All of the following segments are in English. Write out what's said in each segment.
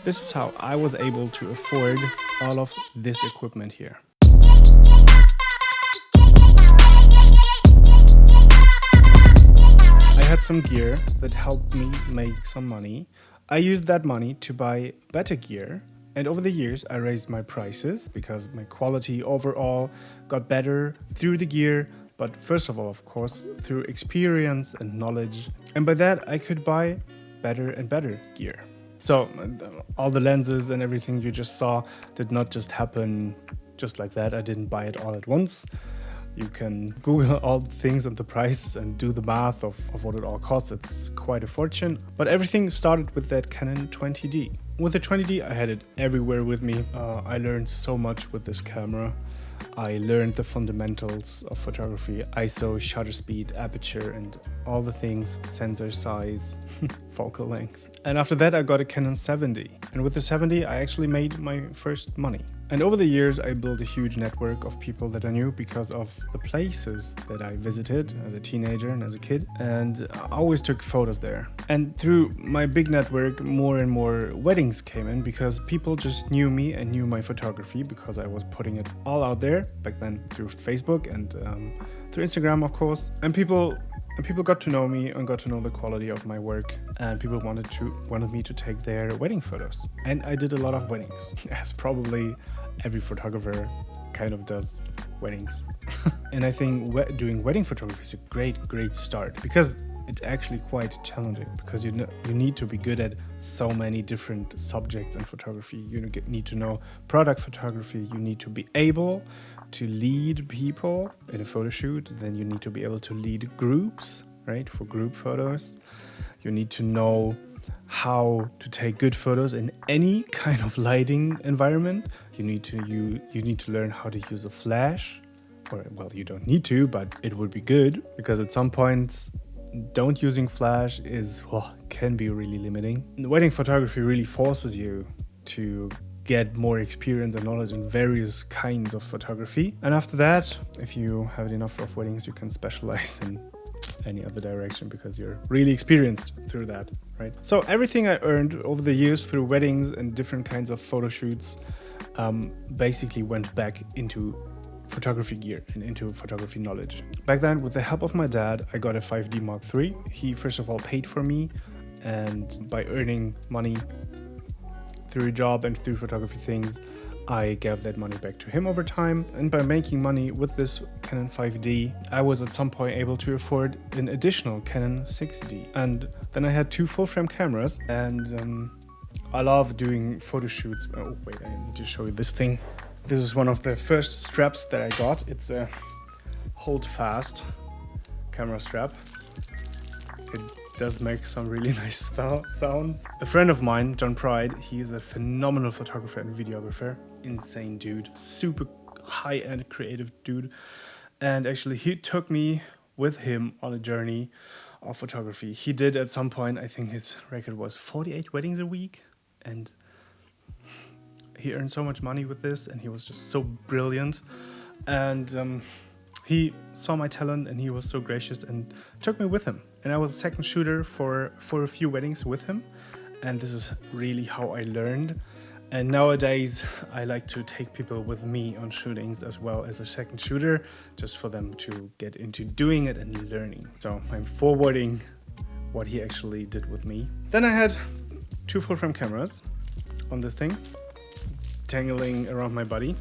This is how I was able to afford all of this equipment here. I had some gear that helped me make some money. I used that money to buy better gear, and over the years I raised my prices because my quality overall got better through the gear, but first of all, of course, through experience and knowledge. And by that I could buy better and better gear. So all the lenses and everything you just saw did not just happen just like that. I didn't buy it all at once. You can Google all the things and the prices and do the math of what it all costs. It's quite a fortune. But everything started with that Canon 20D. With the 20D, I had it everywhere with me. I learned so much with this camera. I learned the fundamentals of photography, ISO, shutter speed, aperture, and all the things, sensor size, focal length. And after that, I got a Canon 70. And with the 70, I actually made my first money. And over the years, I built a huge network of people that I knew because of the places that I visited as a teenager and as a kid. And I always took photos there. And through my big network, more and more weddings came in because people just knew me and knew my photography because I was putting it all out there back then through Facebook and through Instagram, of course. And people got to know me and got to know the quality of my work, and people wanted me to take their wedding photos. And I did a lot of weddings, as probably every photographer kind of does weddings. And I think doing wedding photography is a great start because it's actually quite challenging because you need to be good at so many different subjects in photography. You need to know product photography. You need to be able to lead people in a photo shoot. Then you need to be able to lead groups, right? For group photos. You need to know how to take good photos in any kind of lighting environment. You need to learn how to use a flash. Or, well, you don't need to, but it would be good because at some points don't using flash can be really limiting. The wedding photography really forces you to get more experience and knowledge in various kinds of photography. And after that, if you have enough of weddings, you can specialize in any other direction because you're really experienced through that, right? So everything I earned over the years through weddings and different kinds of photo shoots basically went back into photography gear and into photography knowledge. Back then, with the help of my dad, I got a 5D Mark III. He first of all paid for me, and by earning money through a job and through photography things, I gave that money back to him over time. And by making money with this Canon 5D, I was at some point able to afford an additional Canon 6D. And then I had two full-frame cameras, and I love doing photo shoots. Oh wait, I need to show you this thing. This is one of the first straps that I got. It's a hold fast camera strap. It does make some really nice sounds. A friend of mine, John Pride, he's a phenomenal photographer and videographer. Insane dude, super high-end creative dude. And actually he took me with him on a journey of photography. He did at some point, I think his record was 48 weddings a week. And he earned so much money with this, and he was just so brilliant. And he saw my talent, and he was so gracious and took me with him. And I was a second shooter for a few weddings with him. And this is really how I learned. And nowadays, I like to take people with me on shootings as well as a second shooter, just for them to get into doing it and learning. So I'm forwarding what he actually did with me. Then I had two full-frame cameras on this thing, tangling around my body,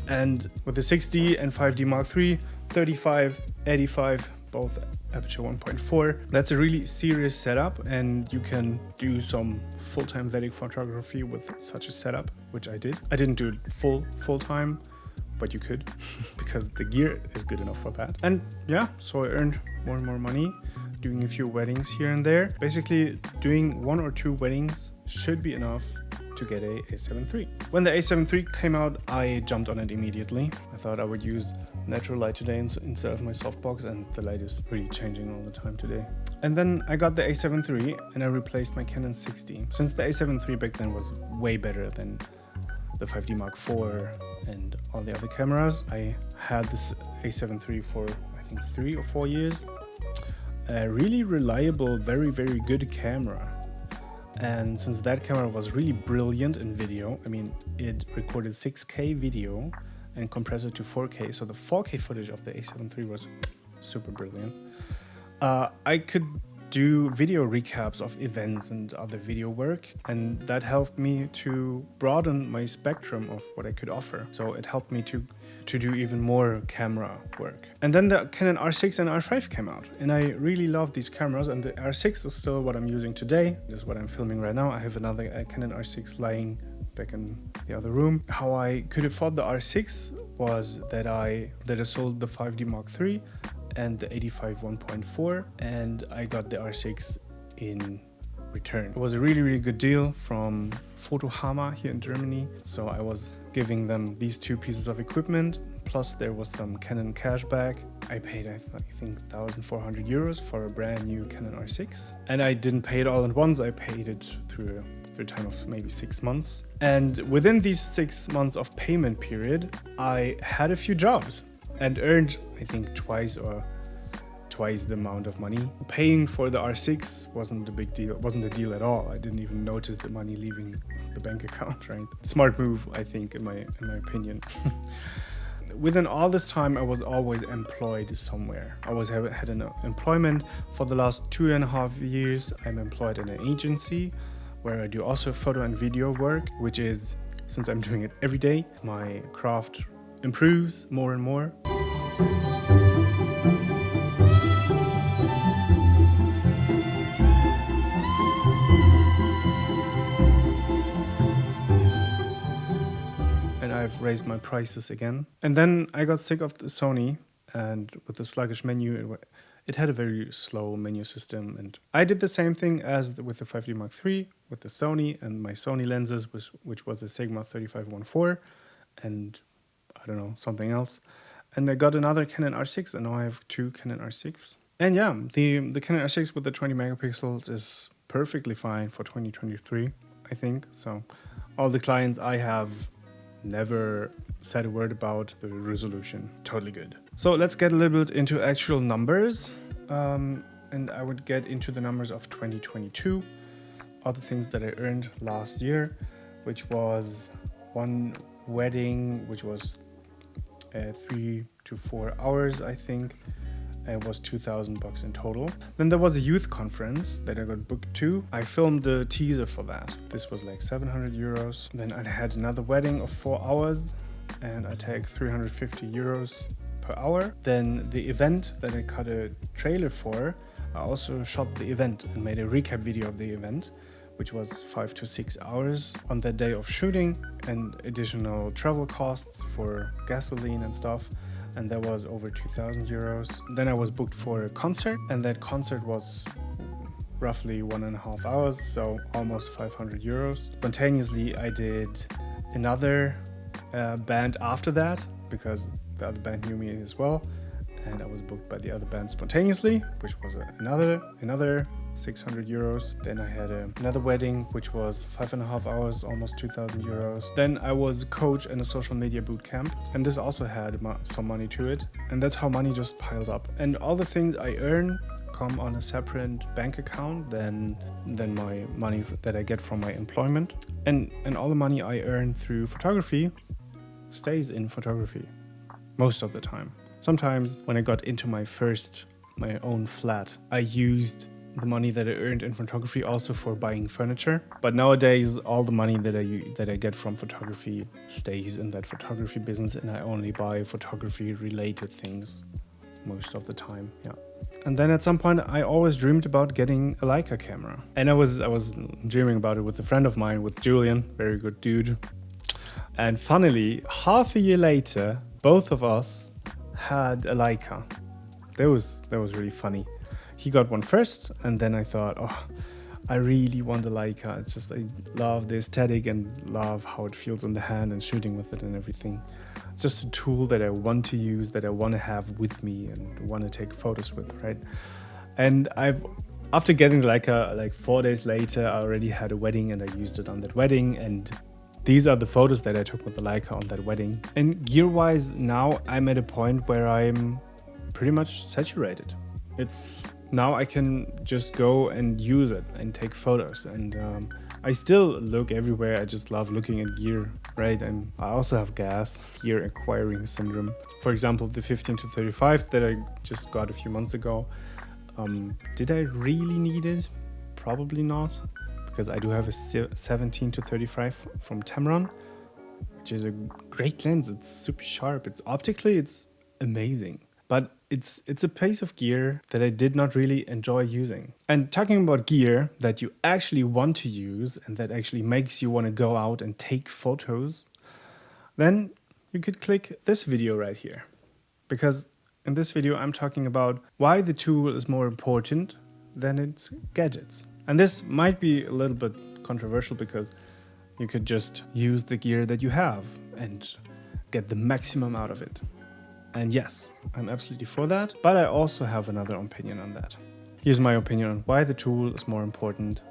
and with the 6D and 5D Mark III, 35, 85, both aperture 1.4. That's a really serious setup, and you can do some full-time wedding photography with such a setup, which I did. I didn't do it full-time, but you could because the gear is good enough for that. And yeah, so I earned more and more money doing a few weddings here and there. Basically, doing 1 or 2 weddings should be enough to get a A7 III. When the A7 III came out, I jumped on it immediately. I thought I would use natural light today instead of my softbox, and the light is really changing all the time today. And then I got the A7 III and I replaced my Canon 6D. Since the A7 III back then was way better than the 5D Mark IV and all the other cameras, I had this A7 III for I think 3 or 4 years. A really reliable, very good camera. And since that camera was really brilliant in video, I mean, it recorded 6K video and compressed it to 4K. So the 4K footage of the A7 III was super brilliant. I could do video recaps of events and other video work, and that helped me to broaden my spectrum of what I could offer. So it helped me to do even more camera work. And then the Canon R6 and R5 came out, and I really love these cameras, and the R6 is still what I'm using today. This is what I'm filming right now. I have another Canon R6 lying back in the other room. How I could afford the R6 was that I sold the 5D Mark III and the 85 1.4, and I got the R6 in return. It was a really, really good deal from Fotohammer here in Germany. So I was giving them these two pieces of equipment, plus there was some Canon cash back. I paid, I think, 1,400 euros for a brand new Canon R6. And I didn't pay it all at once, I paid it through a time of maybe 6 months. And within these 6 months of payment period, I had a few jobs and earned, I think, twice the amount of money. Paying for the R6 wasn't a big deal, wasn't a deal at all. I didn't even notice the money leaving the bank account, right? Smart move, I think, in my opinion. Within all this time, I was always employed somewhere. I always had an employment. For the last 2.5 years, I'm employed in an agency where I do also photo and video work, which is, since I'm doing it every day, my craft improves more and more. And I've raised my prices again. And then I got sick of the Sony, and with the sluggish menu, it had a very slow menu system. And I did the same thing as with the 5D Mark III, with the Sony and my Sony lenses, which was a Sigma 35-1.4 and I don't know, something else. And I got another Canon R6, and now I have two Canon R6. And yeah, the Canon R6 with the 20 megapixels is perfectly fine for 2023, I think. So all the clients I have never said a word about the resolution. Totally good. So let's get a little bit into actual numbers. And I would get into the numbers of 2022. All the things that I earned last year, which was one wedding, which was 3 to 4 hours, I think. It was $2,000 in total. Then there was a youth conference that I got booked to. I filmed the teaser for that. This was like 700 euros. Then I had another wedding of 4 hours, and I take 350 euros per hour. Then the event that I cut a trailer for, I also shot the event and made a recap video of the event, which was 5 to 6 hours on that day of shooting, and additional travel costs for gasoline and stuff. And that was over 2,000 euros. Then I was booked for a concert, and that concert was roughly 1.5 hours, so almost 500 euros. Spontaneously, I did another band after that, because the other band knew me as well, and I was booked by the other band spontaneously, which was another 600 euros. Then I had another wedding, which was 5.5 hours, almost 2,000 euros. Then I was a coach in a social media boot camp, and this also had some money to it. And that's how money just piled up. And all the things I earn come on a separate bank account than my money that I get from my employment. And all the money I earn through photography stays in photography most of the time. Sometimes when I got into my own flat, I used the money that I earned in photography also for buying furniture. But nowadays, all the money that I get from photography stays in that photography business, and I only buy photography related things most of the time. Yeah. And then at some point, I always dreamed about getting a Leica camera. And I was dreaming about it with a friend of mine, with Julian, very good dude. And funnily, half a year later, both of us had a Leica. That was really funny. He got one first, and then I thought, oh, I really want a Leica. It's just, I love the aesthetic and love how it feels in the hand and shooting with it and everything. It's just a tool that I want to use, that I want to have with me and want to take photos with, right? And after getting the Leica, like 4 days later, I already had a wedding, and I used it on that wedding. And these are the photos that I took with the Leica on that wedding. And gear-wise, now I'm at a point where I'm pretty much saturated. It's now I can just go and use it and take photos. And I still look everywhere. I just love looking at gear, right? And I also have gear acquiring syndrome. For example, the 15 to 35 that I just got a few months ago. Did I really need it? Probably not, because I do have a 17 to 35 from Tamron, which is a great lens. It's super sharp. It's optically, it's amazing. But it's a piece of gear that I did not really enjoy using. And talking about gear that you actually want to use and that actually makes you want to go out and take photos, then you could click this video right here. Because in this video, I'm talking about why the tool is more important than its gadgets. And this might be a little bit controversial because you could just use the gear that you have and get the maximum out of it. And yes, I'm absolutely for that, but I also have another opinion on that. Here's my opinion on why the tool is more important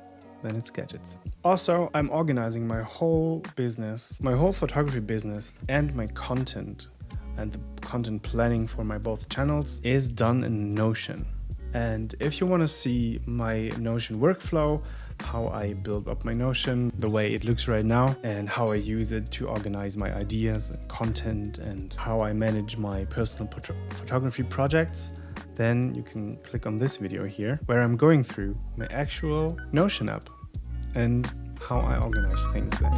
than its gadgets. Also, I'm organizing my whole business, my whole photography business, and my content. And the content planning for my both channels is done in Notion. And if you want to see my Notion workflow, how I build up my Notion, the way it looks right now, and how I use it to organize my ideas and content, and how I manage my personal photography projects, then you can click on this video here, where I'm going through my actual Notion app and how I organize things there.